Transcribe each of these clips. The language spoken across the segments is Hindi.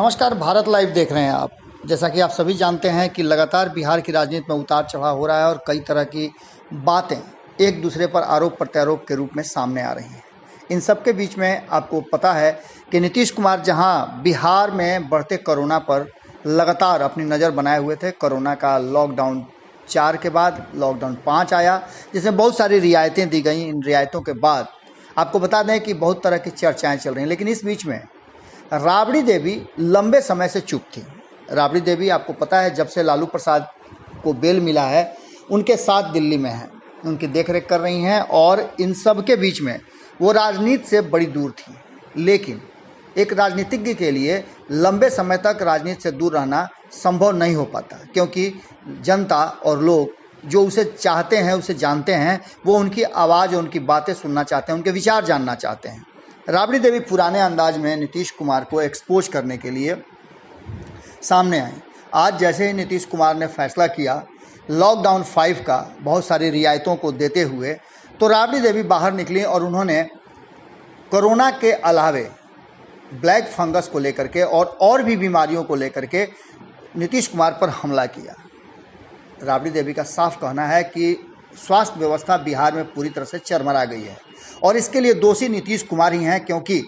नमस्कार, भारत लाइव देख रहे हैं आप। जैसा कि आप सभी जानते हैं कि लगातार बिहार की राजनीति में उतार चढ़ाव हो रहा है और कई तरह की बातें एक दूसरे पर आरोप प्रत्यारोप के रूप में सामने आ रही हैं। इन सब के बीच में आपको पता है कि नीतीश कुमार जहां बिहार में बढ़ते कोरोना पर लगातार अपनी नज़र बनाए हुए थे, कोरोना का लॉकडाउन 4 के बाद लॉकडाउन 5 आया, जिसमें बहुत सारी रियायतें दी गई। इन रियायतों के बाद आपको बता दें कि बहुत तरह की चर्चाएँ चल रही हैं, लेकिन इस बीच में राबड़ी देवी लंबे समय से चुप थी। राबड़ी देवी आपको पता है, जब से लालू प्रसाद को बेल मिला है उनके साथ दिल्ली में हैं, उनकी देखरेख कर रही हैं और इन सब के बीच में वो राजनीति से बड़ी दूर थी। लेकिन एक राजनीतिज्ञ के लिए लंबे समय तक राजनीति से दूर रहना संभव नहीं हो पाता, क्योंकि जनता और लोग जो उसे चाहते हैं, उसे जानते हैं, वो उनकी आवाज़ और उनकी बातें सुनना चाहते हैं, उनके विचार जानना चाहते हैं। राबड़ी देवी पुराने अंदाज में नीतीश कुमार को एक्सपोज करने के लिए सामने आई। आज जैसे ही नीतीश कुमार ने फैसला किया लॉकडाउन 5 का बहुत सारी रियायतों को देते हुए, तो राबड़ी देवी बाहर निकली और उन्होंने कोरोना के अलावे ब्लैक फंगस को लेकर के और भी बीमारियों को लेकर के नीतीश कुमार पर हमला किया। राबड़ी देवी का साफ कहना है कि स्वास्थ्य व्यवस्था बिहार में पूरी तरह से चरमरा गई है और इसके लिए दोषी नीतीश कुमार ही हैं, क्योंकि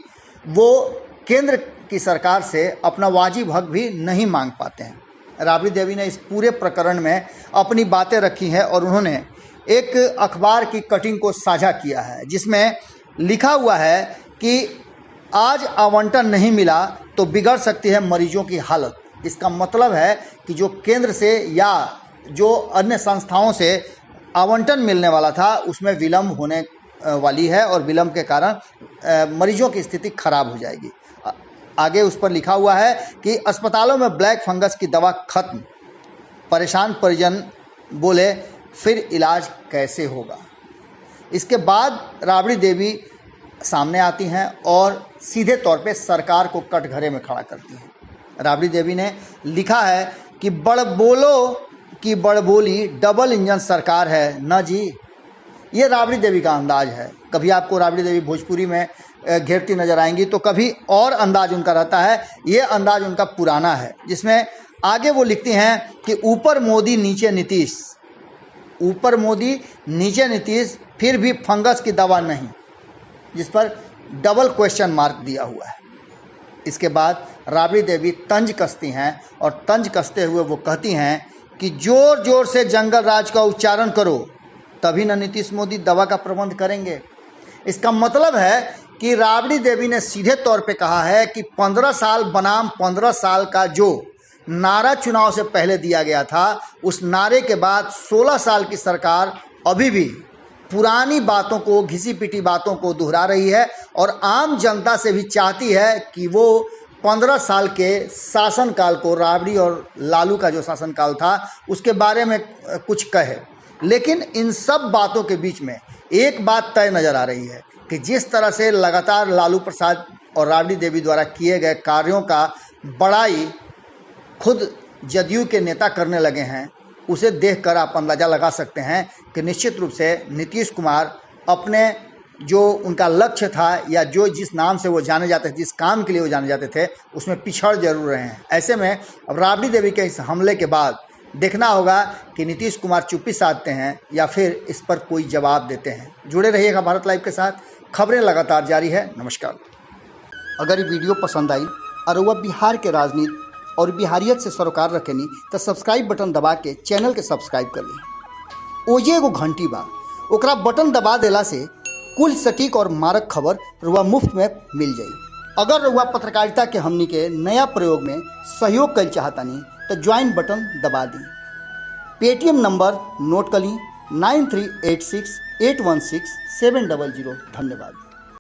वो केंद्र की सरकार से अपना वाजिब हक भी नहीं मांग पाते हैं। राबड़ी देवी ने इस पूरे प्रकरण में अपनी बातें रखी हैं और उन्होंने एक अखबार की कटिंग को साझा किया है, जिसमें लिखा हुआ है कि आज आवंटन नहीं मिला तो बिगड़ सकती है मरीजों की हालत। इसका मतलब है कि जो केंद्र से या जो अन्य संस्थाओं से आवंटन मिलने वाला था उसमें विलम्ब होने वाली है और विलम्ब के कारण मरीजों की स्थिति खराब हो जाएगी। आगे उस पर लिखा हुआ है कि अस्पतालों में ब्लैक फंगस की दवा खत्म। परेशान परिजन बोले फिर इलाज कैसे होगा। इसके बाद राबड़ी देवी सामने आती हैं और सीधे तौर पे सरकार को कटघरे में खड़ा करती हैं। राबड़ी देवी ने लिखा है कि बड़ बोलो कि बड़ बोली, डबल इंजन सरकार है न जी। ये राबड़ी देवी का अंदाज है। कभी आपको राबड़ी देवी भोजपुरी में घेरती नजर आएंगी तो कभी और अंदाज उनका रहता है। ये अंदाज उनका पुराना है, जिसमें आगे वो लिखती हैं कि ऊपर मोदी नीचे नीतीश, ऊपर मोदी नीचे नीतीश, फिर भी फंगस की दवा नहीं, जिस पर डबल क्वेश्चन मार्क दिया हुआ है। इसके बाद राबड़ी देवी तंज कसती हैं और तंज कसते हुए वो कहती हैं कि जोर जोर से जंगल राज का उच्चारण करो, तभी न नीतीश मोदी दवा का प्रबंध करेंगे। इसका मतलब है कि राबड़ी देवी ने सीधे तौर पे कहा है कि 15 साल बनाम 15 साल का जो नारा चुनाव से पहले दिया गया था, उस नारे के बाद 16 साल की सरकार अभी भी पुरानी बातों को, घिसी पिटी बातों को दोहरा रही है और आम जनता से भी चाहती है कि वो 15 साल के शासनकाल को, राबड़ी और लालू का जो शासनकाल था, उसके बारे में कुछ कहे। लेकिन इन सब बातों के बीच में एक बात तय नज़र आ रही है कि जिस तरह से लगातार लालू प्रसाद और राबड़ी देवी द्वारा किए गए कार्यों का बड़ाई खुद जदयू के नेता करने लगे हैं, उसे देखकर आप अंदाज़ा लगा सकते हैं कि निश्चित रूप से नीतीश कुमार अपने जो उनका लक्ष्य था या जो जिस नाम से वो जाने जाते थे, जिस काम के लिए वो जाने जाते थे, उसमें पिछड़ जरूर रहे हैं। ऐसे में अब राबड़ी देवी के इस हमले के बाद देखना होगा कि नीतीश कुमार चुप्पी साधते हैं या फिर इस पर कोई जवाब देते हैं। जुड़े रहिएगा भारत लाइव के साथ, खबरें लगातार जारी है। नमस्कार। अगर ये वीडियो पसंद आई और वह बिहार के राजनीति और बिहारियत से सरोकार रखेनी तो सब्सक्राइब बटन दबा के चैनल के सब्सक्राइब कर ली। ओजे एगो घंटी बा, ओकरा बटन दबा देला से कुल सटीक और मारक खबर रुआ मुफ्त में मिल जाई। अगर रुआ पत्रकारिता के हमनी के नया प्रयोग में सहयोग कर चाहतानी तो ज्वाइन बटन दबा दी। पेटीएम नंबर नोट कर ली 9386816700। धन्यवाद।